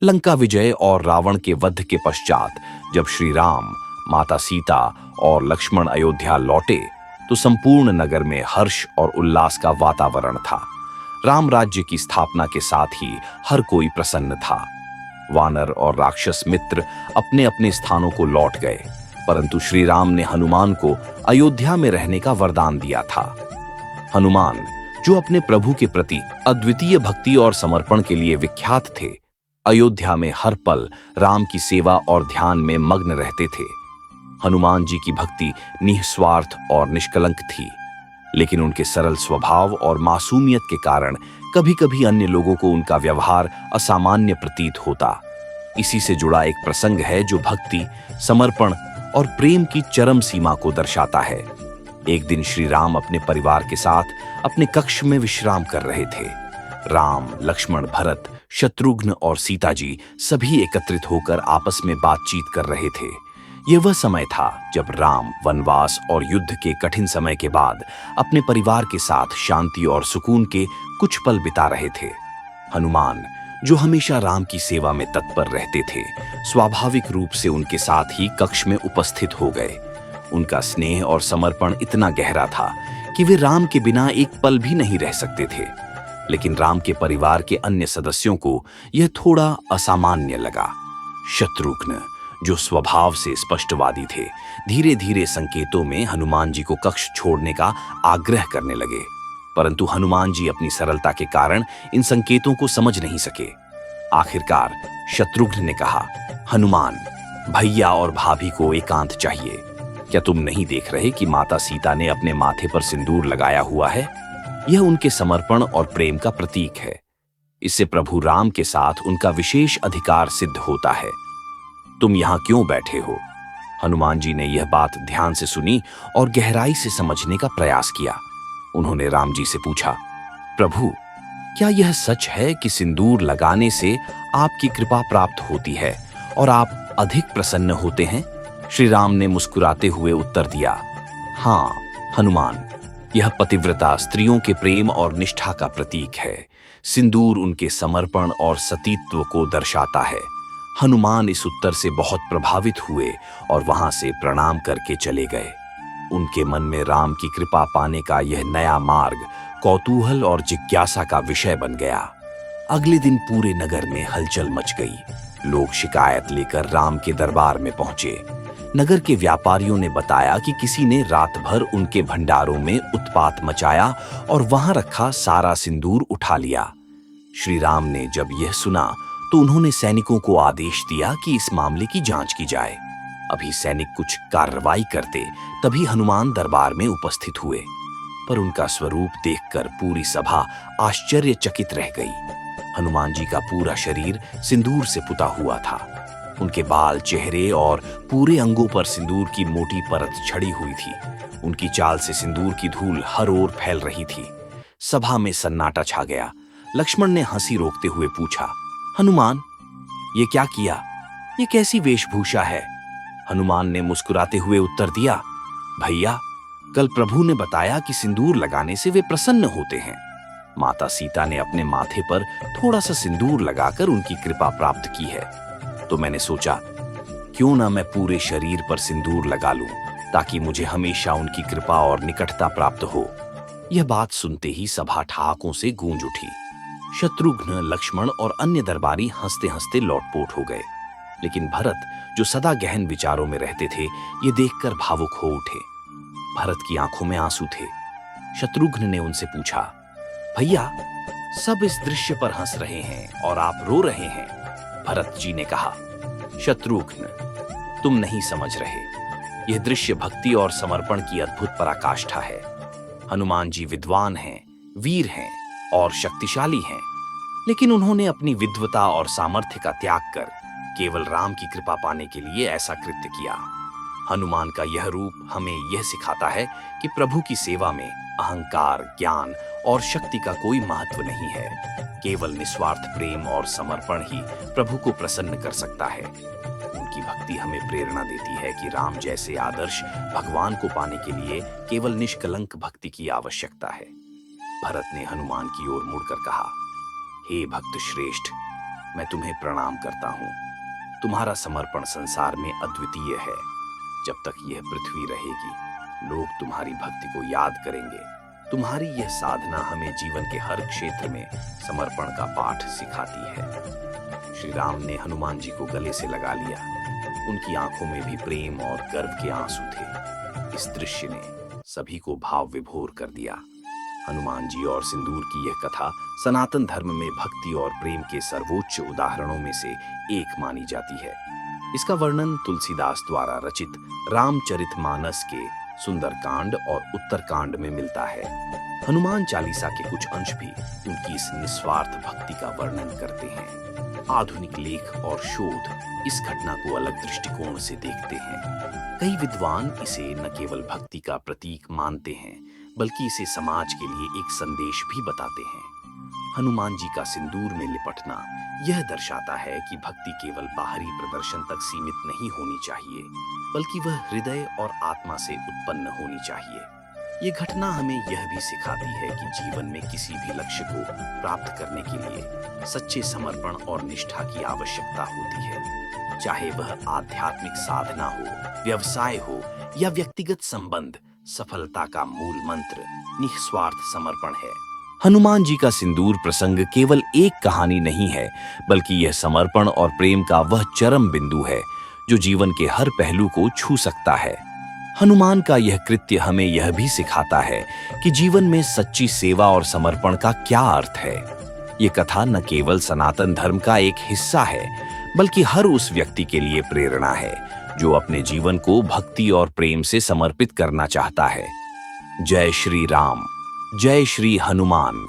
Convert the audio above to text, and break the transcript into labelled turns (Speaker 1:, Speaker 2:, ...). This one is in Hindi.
Speaker 1: लंका विजय और रावण के वध के पश्चात जब श्री राम, माता सीता और लक्ष्मण अयोध्या लौटे तो संपूर्ण नगर में हर्ष और उल्लास का वातावरण था। राम राज्य की स्थापना के साथ ही हर कोई प्रसन्न था। वानर और राक्षस मित्र अपने अपने स्थानों को लौट गए, परंतु श्री राम ने हनुमान को अयोध्या में रहने का वरदान दिया था। हनुमान, जो अपने प्रभु के प्रति अद्वितीय भक्ति और समर्पण के लिए विख्यात थे, अयोध्या में हर पल राम की सेवा और ध्यान में मग्न रहते थे। हनुमान जी की भक्ति निस्वार्थ और निष्कलंक थी, लेकिन उनके सरल स्वभाव और मासूमियत के कारण कभी-कभी अन्य लोगों को उनका व्यवहार असामान्य प्रतीत होता। इसी से जुड़ा एक प्रसंग है जो भक्ति, समर्पण और प्रेम की चरम सीमा को दर्शाता है। एक दिन श्री राम अपने परिवार के साथ अपने कक्ष में विश्राम कर रहे थे। राम, लक्ष्मण, भरत, शत्रुघ्न और सीता जी सभी एकत्रित होकर आपस में बातचीत कर रहे थे। यह वह समय था जब राम वनवास और युद्ध के कठिन समय के बाद अपने परिवार के साथ शांति और सुकून के कुछ पल बिता रहे थे। हनुमान, जो हमेशा राम की सेवा में तत्पर रहते थे, स्वाभाविक रूप से उनके साथ ही कक्ष में उपस्थित हो गए। उनका स्नेह और समर्पण इतना गहरा था कि वे राम के बिना एक पल भी नहीं रह सकते थे। लेकिन राम के परिवार के अन्य सदस्यों को यह थोड़ा असामान्य लगा। शत्रुघ्न, जो स्वभाव से स्पष्टवादी थे, धीरे धीरे संकेतों में हनुमान जी को कक्ष छोड़ने का आग्रह करने लगे, परंतु हनुमान जी अपनी सरलता के कारण इन संकेतों को समझ नहीं सके। आखिरकार शत्रुघ्न ने कहा, हनुमान, भैया और भाभी को एकांत चाहिए। क्या तुम नहीं देख रहे कि माता सीता ने अपने माथे पर सिंदूर लगाया हुआ है? यह उनके समर्पण और प्रेम का प्रतीक है। इससे प्रभु राम के साथ उनका विशेष अधिकार सिद्ध होता है। तुम यहां क्यों बैठे हो? हनुमान जी ने यह बात ध्यान से सुनी और गहराई से समझने का प्रयास किया। उन्होंने राम जी से पूछा, प्रभु, क्या यह सच है कि सिंदूर लगाने से आपकी कृपा प्राप्त होती है और आप अधिक प्रसन्न होते हैं? श्री राम ने मुस्कुराते हुए उत्तर दिया, हाँ हनुमान, यह पतिव्रता स्त्रियों के प्रेम और निष्ठा का प्रतीक है। सिंदूर उनके समर्पण और सतीत्व को दर्शाता है। हनुमान इस उत्तर से बहुत प्रभावित हुए और वहां से प्रणाम करके चले गए। उनके मन में राम की कृपा पाने का यह नया मार्ग कौतूहल और जिज्ञासा का विषय बन गया। अगले दिन पूरे नगर में हलचल मच गई। लोग शिकायत लेकर राम के दरबार में पहुंचे। नगर के व्यापारियों ने बताया कि किसी ने रात भर उनके भंडारों में उत्पात मचाया और वहां रखा सारा सिंदूर उठा लिया। श्री राम ने जब यह सुना तो उन्होंने सैनिकों को आदेश दिया कि इस मामले की जांच की जाए। अभी सैनिक कुछ कार्रवाई करते तभी हनुमान दरबार में उपस्थित हुए, पर उनका स्वरूप देखकर पूरी सभा आश्चर्यचकित रह गई। हनुमान जी का पूरा शरीर सिंदूर से पुता हुआ था। उनके बाल, चेहरे और पूरे अंगों पर सिंदूर की मोटी परत छड़ी हुई थी। उनकी चाल से सिंदूर की धूल हर ओर फैल रही थी। सभा में सन्नाटा छा गया। लक्ष्मण ने हंसी रोकते हुए पूछा, हनुमान, ये क्या किया? ये कैसी वेशभूषा है? हनुमान ने मुस्कुराते हुए उत्तर दिया, भैया, कल प्रभु ने बताया कि सिंदूर लगाने से वे प्रसन्न होते हैं। माता सीता ने अपने माथे पर थोड़ा सा सिंदूर लगाकर उनकी कृपा प्राप्त की है, तो मैंने सोचा क्यों ना मैं पूरे शरीर पर सिंदूर लगा लूं, ताकि मुझे हमेशा उनकी कृपा और निकटता प्राप्त हो। यह बात सुनते ही सभा ठहाकों से गूंज उठी। शत्रुघ्न, लक्ष्मण और अन्य दरबारी हंसते हंसते लोटपोट हो गए, लेकिन भरत, जो सदा गहन विचारों में रहते थे, ये देखकर भावुक हो उठे। भरत की आंखों में आंसू थे। शत्रुघ्न ने उनसे पूछा, भैया, सब इस दृश्य पर हंस रहे हैं और आप रो रहे हैं। भरत जी ने कहा, शत्रुघ्न, तुम नहीं समझ रहे। यह दृश्य भक्ति और समर्पण की अद्भुत पराकाष्ठा है। हनुमान जी विद्वान हैं, वीर हैं और शक्तिशाली हैं, लेकिन उन्होंने अपनी विद्वता और सामर्थ्य का त्याग कर केवल राम की कृपा पाने के लिए ऐसा कृत्य किया। हनुमान का यह रूप हमें यह सिखाता है कि प्रभु की सेवा में अहंकार, ज्ञान और शक्ति का कोई महत्व नहीं है। केवल निस्वार्थ प्रेम और समर्पण ही प्रभु को प्रसन्न कर सकता है। उनकी भक्ति हमें प्रेरणा देती है कि राम जैसे आदर्श भगवान को पाने के लिए केवल निष्कलंक भक्ति की आवश्यकता है। भरत ने हनुमान की ओर मुड़कर कहा, हे भक्त श्रेष्ठ, मैं तुम्हें प्रणाम करता हूँ। तुम्हारा समर्पण संसार में अद्वितीय है। जब तक यह पृथ्वी रहेगी, लोग तुम्हारी भक्ति को याद करेंगे। तुम्हारी यह साधना हमें जीवन के हर क्षेत्र में समर्पण का पाठ सिखाती है। श्री राम ने हनुमान जी को गले से लगा लिया। उनकी आंखों में भी प्रेम और गर्व के आंसू थे। इस दृश्य ने सभी को भाव विभोर कर दिया। हनुमान जी और सिंदूर की यह कथा सनातन धर्म में भक्ति और प्रेम के सर्वोच्च उदाहरणों में से एक मानी जाती है। इसका वर्णन तुलसीदास द्वारा रचित रामचरितमानस के सुंदरकांड और उत्तरकांड में मिलता है। हनुमान चालीसा के कुछ अंश भी उनकी इस निस्वार्थ भक्ति का वर्णन करते हैं। आधुनिक लेख और शोध इस घटना को अलग दृष्टिकोण से देखते हैं। कई विद्वान इसे न केवल भक्ति का प्रतीक मानते हैं, बल्कि इसे समाज के लिए एक संदेश भी बताते हैं। हनुमान जी का सिंदूर में लिपटना यह दर्शाता है कि भक्ति केवल बाहरी प्रदर्शन तक सीमित नहीं होनी चाहिए, बल्कि वह हृदय और आत्मा से उत्पन्न होनी चाहिए। ये घटना हमें यह भी सिखाती है कि जीवन में किसी भी लक्ष्य को प्राप्त करने के लिए सच्चे समर्पण और निष्ठा की आवश्यकता होती है। चाहे वह आध्यात्मिक साधना हो, व्यवसाय हो या व्यक्तिगत संबंध, सफलता का मूल मंत्र निस्वार्थ समर्पण है। हनुमान जी का सिंदूर प्रसंग केवल एक कहानी नहीं है, बल्कि यह समर्पण और प्रेम का वह चरम बिंदु है जो जीवन के हर पहलू को छू सकता है। हनुमान का यह कृत्य हमें यह भी सिखाता है कि जीवन में सच्ची सेवा और समर्पण का क्या अर्थ है। ये कथा न केवल सनातन धर्म का एक हिस्सा है, बल्कि हर उस व्यक्ति के लिए प्रेरणा है जो अपने जीवन को भक्ति और प्रेम से समर्पित करना चाहता है। जय श्री राम, जय श्री हनुमान।